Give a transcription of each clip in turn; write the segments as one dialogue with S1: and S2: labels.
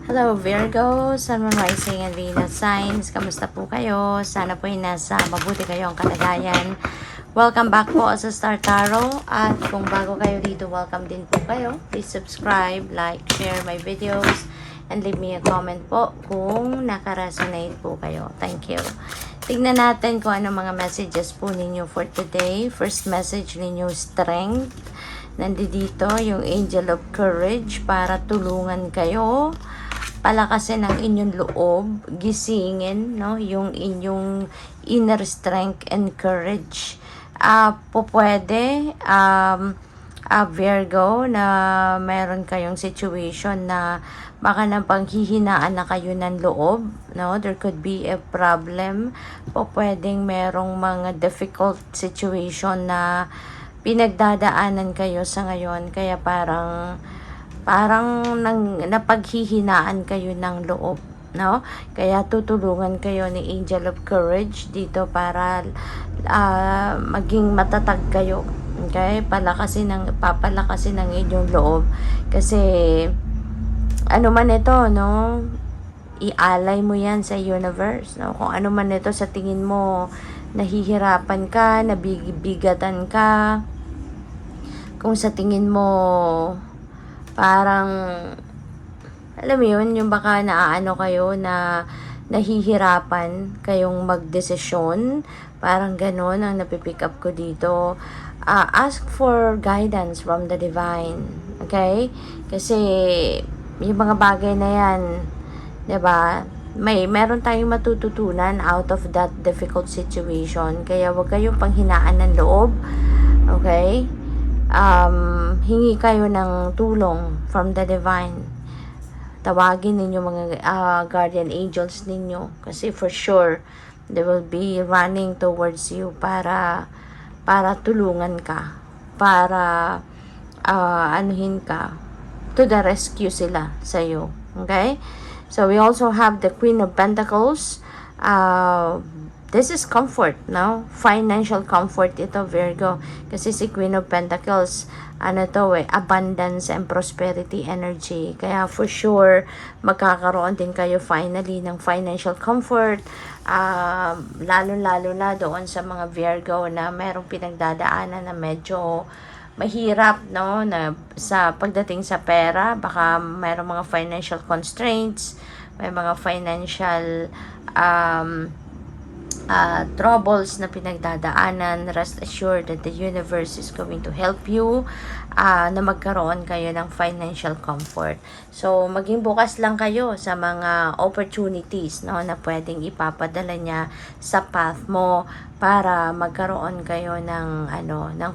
S1: Hello Virgo, Sun, Moon, Rising, and Venus signs. Kamusta po kayo? Sana po ay nasa mabuti kayong kalagayan. Welcome back po sa Star Tarot. At kung bago kayo dito, welcome din po kayo. Please subscribe, like, share my videos, and leave me a comment po kung nakaresonate po kayo. Thank you. Tignan natin kung ano mga messages po ninyo for today. First message ninyo, strength. Nandito yung Angel of Courage para tulungan kayo, palakasin ang inyong loob, gisingin, no, yung inyong inner strength and courage. Pwede, Virgo, na meron kayong situation na baka nang panghihinaan na kayo ng loob, no? There could be a problem. Pwedeng merong mga difficult situation na pinagdadaanan kayo sa ngayon, kaya parang napaghihinaan kayo ng loob, no? Kaya tutulungan kayo ni Angel of Courage dito para maging matatag kayo. Okay? Papalakasin ng inyong loob. Kasi ano man ito, no? Ialay mo yan sa universe, no? Kung ano man ito sa tingin mo, nahihirapan ka, nabibigatan ka, kung sa tingin mo parang, alam mo yun, yung baka naaano kayo na nahihirapan kayong magdesisyon, parang ganon ang napipick up ko dito. Ask for guidance from the divine, okay? Kasi yung mga bagay na yan, diba, meron tayong matututunan out of that difficult situation, kaya wag kayong panghinaan ng loob, okay? Hingi kayo ng tulong from the divine. Tawagin ninyo mga guardian angels ninyo, kasi for sure they will be running towards you para tulungan ka, para anuhin ka, to the rescue sila sa iyo. Okay? So we also have the Queen of Pentacles. This is comfort, no? Financial comfort ito, Virgo. Kasi si Queen of Pentacles, abundance and prosperity energy. Kaya for sure, magkakaroon din kayo finally ng financial comfort. Lalo na doon sa mga Virgo na merong pinagdadaanan na medyo mahirap, no? Na sa pagdating sa pera, baka merong mga financial constraints, may mga financial troubles na pinagdadaanan. Rest assured that the universe is going to help you na magkaroon kayo ng financial comfort. So, maging bukas lang kayo sa mga opportunities, no, na pwedeng ipapadala niya sa path mo para magkaroon kayo ng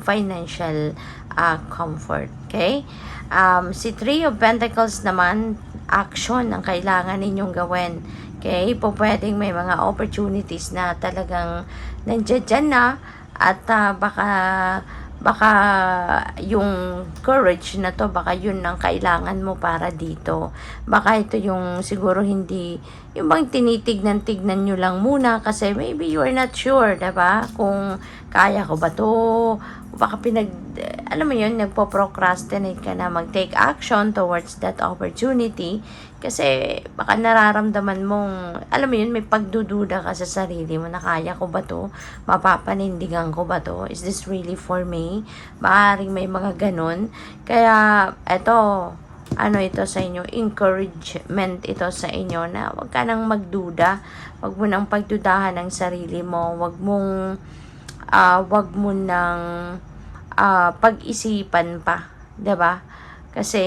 S1: financial comfort. Okay? Si Three of Pentacles naman, action ang kailangan ninyong gawin. Okay, pwedeng may mga opportunities na talagang nandiyan na, at baka yung courage na to, baka yun ang kailangan mo para dito. Baka ito yung siguro hindi, yung bang tinitignan nyo lang muna kasi maybe you are not sure, diba? Kung kaya ko ba to, baka alam mo yun, nagpo-procrastinate ka na mag-take action towards that opportunity kasi baka nararamdaman mong, alam mo yun, may pagdududa ka sa sarili mo na kaya ko ba to, mapapanindigan ko ba to, is this really for me? Maaaring may mga ganun. Kaya ito sa inyo, encouragement ito sa inyo na wag ka nang magduda, wag mo nang pagdudahan ng sarili mo, wag mo nang pag-isipan pa, 'di ba? Kasi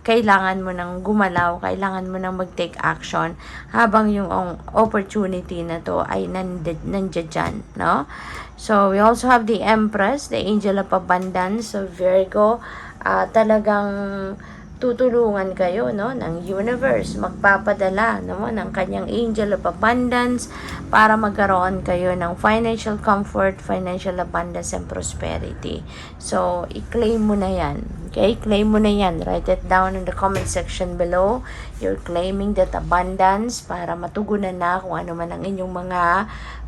S1: kailangan mo nang gumalaw, kailangan mo nang mag-take action habang yung opportunity na to ay nandiyan, no? So we also have the Empress, the Angel of Abundance. So Virgo, talagang tutulungan kayo, no, ng universe, magpapadala, no, ng kanyang Angel of Abundance para magkaroon kayo ng financial comfort, financial abundance and prosperity. So i-claim mo na yan. Okay, claim mo na yan. Write it down in the comment section below. You're claiming that abundance para matugunan na kung ano man ang inyong mga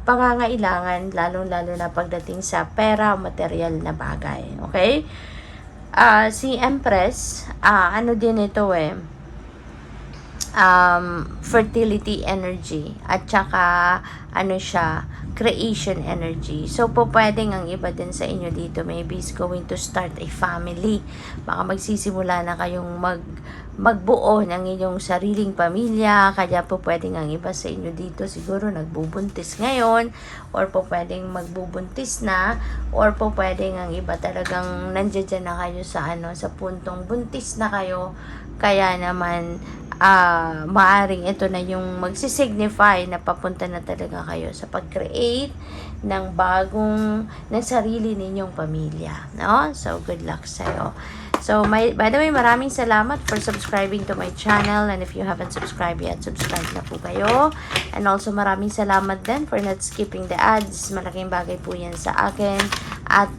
S1: pangangailangan, lalo na pagdating sa pera o material na bagay. Okay? Si Empress, ano din ito fertility energy at saka ano siya, creation energy. So po pwedeng ang iba din sa inyo dito maybe is going to start a family. Baka magsisimula na kayong magbuo ng inyong sariling pamilya, kaya po pwedeng ang iba sa inyo dito siguro nagbubuntis ngayon, or po pwedeng magbubuntis na, or po pwedeng ang iba talagang nandiyan na kayo sa sa puntong buntis na kayo, kaya naman maaring ito na yung magsisignify na papunta na talaga kayo sa pag-create ng ng sarili ninyong pamilya, no? So good luck sa'yo. So, by the way, maraming salamat for subscribing to my channel, and if you haven't subscribed yet, subscribe na po kayo. And also, maraming salamat din for not skipping the ads. Malaking bagay po yan sa akin. At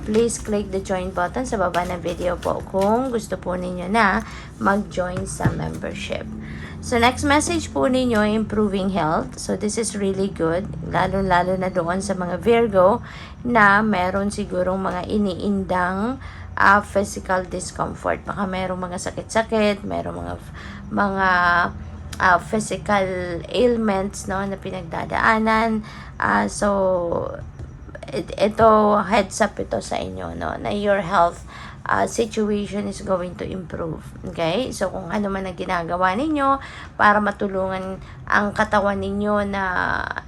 S1: please click the join button sa baba ng video po kung gusto po ninyo na mag-join sa membership. So, next message po ninyo, improving health. So, this is really good. Lalo-lalo na doon sa mga Virgo na meron sigurong mga iniindang physical discomfort. Baka merong mga sakit-sakit, merong mga physical ailments, no, na pinagdadaanan. So, ito, heads up ito sa inyo, no, na your health situation is going to improve. Okay? So, kung ano man ang ginagawa ninyo para matulungan ang katawan ninyo na,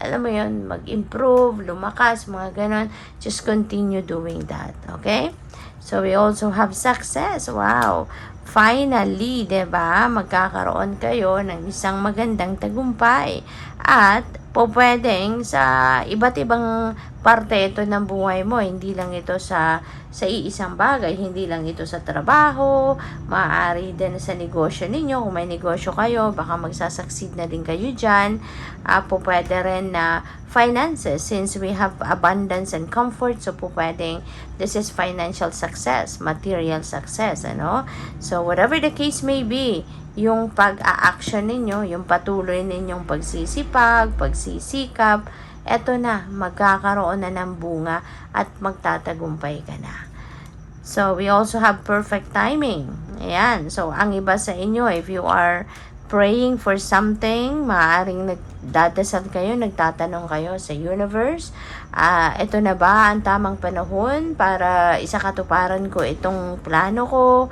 S1: alam mo yun, mag-improve, lumakas, mga ganon, just continue doing that. Okay? So, we also have success. Wow! Finally, diba, magkakaroon kayo ng isang magandang tagumpay. At, po pwedeng sa iba't ibang parte ito ng buhay mo. Hindi lang ito sa iisang bagay. Hindi lang ito sa trabaho. Maaari din sa negosyo ninyo. Kung may negosyo kayo, baka magsasucceed na din kayo dyan. Po pwede rin na finances, since we have abundance and comfort. So po pwedeng this is financial success, material success, ano? So whatever the case may be, yung pag-a-action ninyo, yung patuloy ninyong pagsisikap, eto na, magkakaroon na ng bunga at magtatagumpay ka na. So, we also have perfect timing. Ayan. So, ang iba sa inyo, if you are praying for something, maaaring nagdadasal kayo, nagtatanong kayo sa universe, ito na ba ang tamang panahon para isakatuparan ko itong plano ko?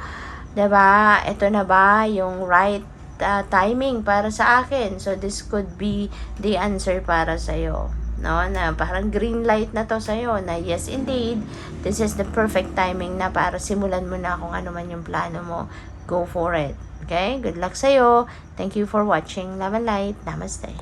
S1: Diba? Ito na ba yung right timing para sa akin? So, this could be the answer para sa'yo. No? Na parang green light na to sa'yo. Na yes, indeed, this is the perfect timing na para simulan mo na kung ano man yung plano mo. Go for it. Okay? Good luck sa'yo. Thank you for watching. Love and light. Namaste.